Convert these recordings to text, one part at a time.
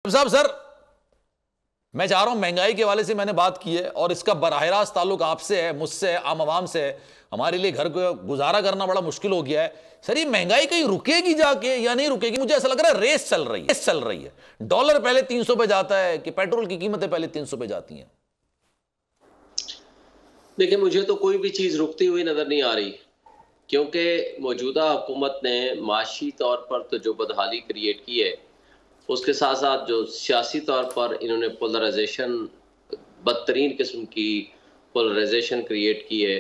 साहब सर, मैं चाह रहा हूं महंगाई के हवाले से मैंने बात की है और इसका बराह रास्त ताल्लुक आपसे है, मुझसे है, आम आवाम से है। हमारे लिए घर को गुजारा करना बड़ा मुश्किल हो गया है। सर ये महंगाई कहीं रुकेगी जाके या नहीं रुकेगी? मुझे ऐसा लग रहा है रेस चल रही है। डॉलर पहले 300 पे जाता है कि पेट्रोल की कीमतें पहले 300 पे जाती हैं। देखिए, मुझे तो कोई भी चीज रुकती हुई नजर नहीं आ रही, क्योंकि मौजूदा हुकूमत ने माशी तौर पर तो जो बदहाली क्रिएट की है, उसके साथ साथ जो सियासी तौर पर इन्होंने पोलराइजेशन, बदतरीन किस्म की पोलराइजेशन क्रिएट की है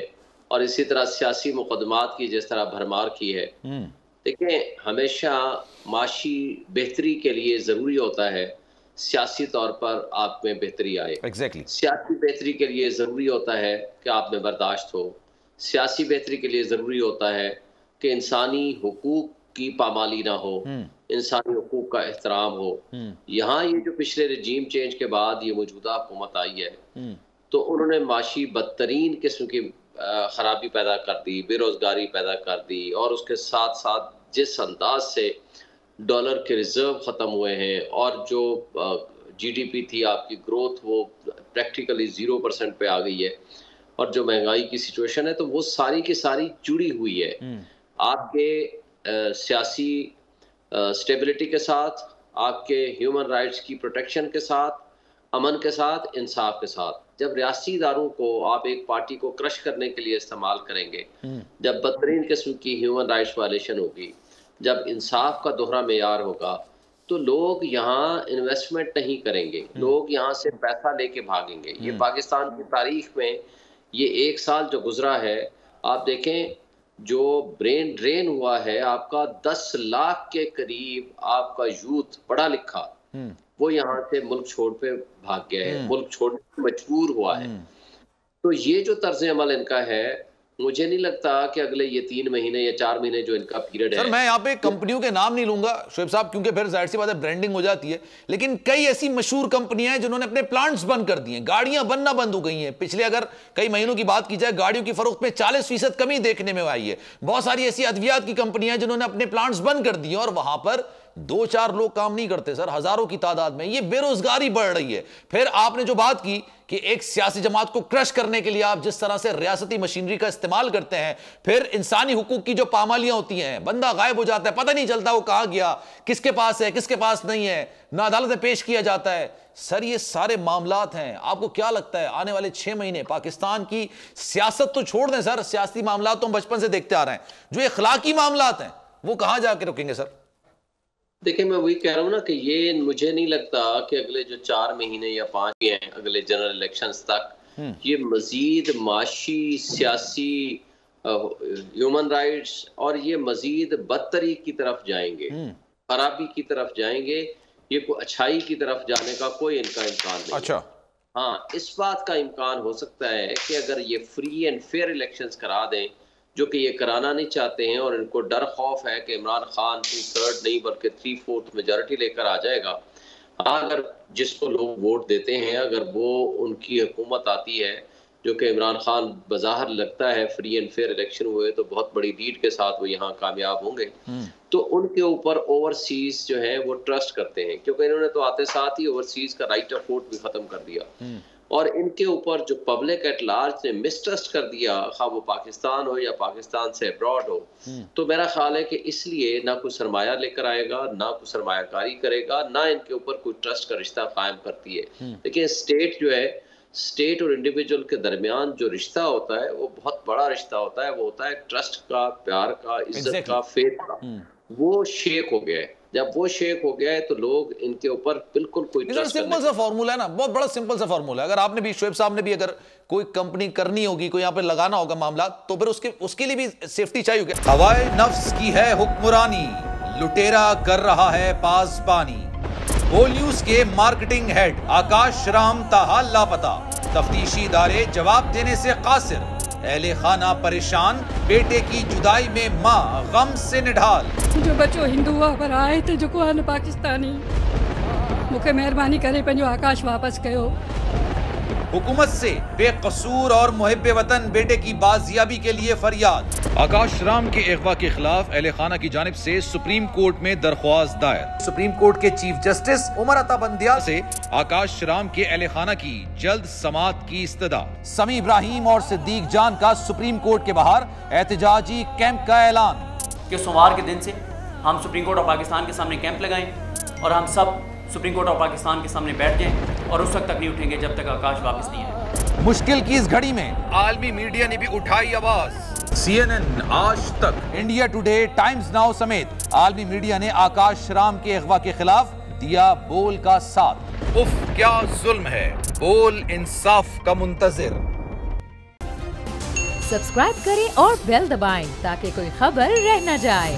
और इसी तरह सियासी मुकदमात की जिस तरह भरमार की है। देखिए, हमेशा माशी बेहतरी के लिए ज़रूरी होता है सियासी तौर पर आप में बेहतरी आए। सियासी बेहतरी के लिए ज़रूरी होता है कि आप में बर्दाश्त हो। सियासी बेहतरी के लिए ज़रूरी होता है कि इंसानी हुकूक की पामाली ना हो, इंसानी हुकूक का एहतराम हो। यहाँ ये जो पिछले रजीम चेंज के बाद ये मौजूदा हुकूमत आई है, तो उन्होंने माशी बदतरीन किस्म की खराबी पैदा कर दी, बेरोजगारी पैदा कर दी और उसके साथ साथ जिस अंदाज से डॉलर के रिजर्व ख़त्म हुए हैं और जो जीडीपी थी आपकी ग्रोथ वो प्रैक्टिकली 0% पे आ गई है और जो महंगाई की सिचुएशन है, तो वो सारी की सारी जुड़ी हुई है आपके सियासी स्टेबिलिटी के साथ, आपके ह्यूमन राइट्स की प्रोटेक्शन के साथ, अमन के साथ, इंसाफ के साथ। जब रियासी इदारों को आप एक पार्टी को क्रश करने के लिए इस्तेमाल करेंगे, जब बदतरीन किस्म की ह्यूमन राइट्स वायलेशन होगी, जब इंसाफ का दोहरा मेयार होगा, तो लोग यहाँ इन्वेस्टमेंट नहीं करेंगे, लोग यहाँ से पैसा लेके भागेंगे। ये पाकिस्तान की तारीख में ये एक साल जो गुजरा है, आप देखें जो ब्रेन ड्रेन हुआ है आपका, 10 लाख के करीब आपका यूथ पढ़ा लिखा वो यहाँ से मुल्क छोड़ पे भाग गया है, मुल्क छोड़ने मजबूर हुआ है। तो ये जो तर्ज अमल इनका है, मुझे नहीं लगता कि अगले ये 3 महीने या 4 महीने जो इनका पीरियड है। सर मैं यहाँ पे कंपनियों के नाम नहीं लूंगा शोएब साहब, क्योंकि फिर जाहिर सी बात है ब्रांडिंग हो जाती है, लेकिन कई ऐसी मशहूर कंपनियां हैं जिन्होंने अपने प्लांट्स बंद कर दिए, गाड़ियां बनना बंद हो गई हैं। पिछले अगर कई महीनों की बात की जाए, गाड़ियों की फरोख्त में 40% कमी देखने में आई है। बहुत सारी ऐसी अद्वियात की कंपनियां हैं जिन्होंने अपने प्लांट्स बंद कर दिए और वहां पर 2-4 लोग काम नहीं करते सर, हजारों की तादाद में। ये बेरोजगारी बढ़ रही है। फिर आपने जो बात की कि एक सियासी जमात को क्रश करने के लिए आप जिस तरह से रियासती मशीनरी का इस्तेमाल करते हैं, फिर इंसानी हुकूक की जो पामालियां होती हैं, बंदा गायब हो जाता है, पता नहीं चलता वो कहां गया, किसके पास है, किसके पास नहीं है, ना अदालत में पेश किया जाता है। सर ये सारे मामलात हैं। आपको क्या लगता है आने वाले 6 महीने पाकिस्तान की सियासत तो छोड़ दें सर, सियासी मामलात तो हम बचपन से देखते आ रहे हैं, जो इखलाकी मामलात हैं वो कहां जाके रुकेंगे सर? देखिए, मैं वही कह रहा हूँ ना कि ये मुझे नहीं लगता कि अगले जो 4 महीने या 5 हैं अगले जनरल इलेक्शंस तक, ये मजीद माशी, सियासी, ह्यूमन राइट्स और ये मजीद बदतरी की तरफ जाएंगे, खराबी की तरफ जाएंगे। ये कोई अच्छाई की तरफ जाने का कोई इनका इम्कान नहीं। अच्छा, हाँ, इस बात का इम्कान हो सकता है कि अगर ये फ्री एंड फेयर इलेक्शंस करा दें, जो कि ये कराना नहीं चाहते हैं और इनको डर खौफ है कि इमरान खान 2/3 नहीं बल्कि 3/4 मेजॉरिटी लेकर आ जाएगा। अगर जिसको लोग वोट देते हैं, अगर वो उनकी हुकूमत आती है, जो कि इमरान खान बज़ाहिर लगता है फ्री एंड फेयर इलेक्शन हुए तो बहुत बड़ी लीड के साथ वो यहाँ कामयाब होंगे, तो उनके ऊपर ओवरसीज जो है वो ट्रस्ट करते हैं, क्योंकि इन्होंने तो आते साथ ही ओवरसीज का राइट ऑफ वोट भी खत्म कर दिया और इनके ऊपर जो पब्लिक एट लार्ज ने मिसट्रस्ट कर दिया, खा वो पाकिस्तान हो या पाकिस्तान से अब्रॉड हो। तो मेरा ख्याल है कि इसलिए ना कोई सरमाया लेकर आएगा, ना कोई सरमायाकारी करेगा, ना इनके ऊपर कोई ट्रस्ट का रिश्ता कायम करती है। देखिए, स्टेट जो है, स्टेट और इंडिविजुअल के दरमियान जो रिश्ता होता है वो बहुत बड़ा रिश्ता होता है। वो होता है ट्रस्ट का, प्यार का, इज्जत का, फेथ का। वो शेक हो गया है। जब वो शेक हो गया है तो लोग इनके ऊपर बिल्कुल कोई ट्रस्ट सिंपल सा फॉर्मूला है ना, बहुत बड़ा सिंपल सा फॉर्मूला है। अगर आपने भी, शोएब साहब ने भी, अगर कोई कंपनी करनी होगी, कोई यहाँ पे लगाना होगा मामला, तो फिर उसके लिए भी सेफ्टी चाहिए होगी। हवाए नफ्स की है हुक्मरानी, लुटेरा कर रहा है पासबानी। बोल न्यूज के मार्केटिंग हेड आकाश राम ताहा लापता, तफ्तीशी इदारे जवाब देने से कासिर, अहले खाना परेशान, बेटे की जुदाई में माँ गम से निढाल। जो बच्चो हिंदू हुआ पर आए थे जो को आन पाकिस्तानी, मुझे मेहरबानी करे पंजो आकाश वापस कयो। हुकूमत से बेकसूर और मुहिब्बे वतन बेटे की बाजियाबी के लिए फरियाद। आकाश राम के अगवा के खिलाफ अहले खाना की जानिब से सुप्रीम कोर्ट में दरख्वास्त दायर। सुप्रीम कोर्ट के चीफ जस्टिस उमर अता बंदिया से आकाश राम के अहले खाना की जल्द समाअत की इस्तदा। समी इब्राहिम और सिद्दीक जान का सुप्रीम कोर्ट के बाहर एहतजाजी कैंप का ऐलान कि सोमवार के दिन से हम सुप्रीम कोर्ट ऑफ पाकिस्तान के सामने कैंप लगाएं और हम सब सुप्रीम कोर्ट ऑफ पाकिस्तान के सामने बैठ जाएं और उस वक्त तक नहीं उठेंगे जब तक आकाश वापस नहीं आए। मुश्किल की इस घड़ी में आलमी मीडिया ने भी उठाई आवाज। CNN, आज तक, इंडिया टुडे, टाइम्स नाउ समेत आलमी मीडिया ने आकाश राम के अगवा के खिलाफ दिया बोल का साथ। उफ क्या जुल्म है, बोल इंसाफ का मुंतजिर। सब्सक्राइब करें और बेल दबाएं ताकि कोई खबर रह न जाए।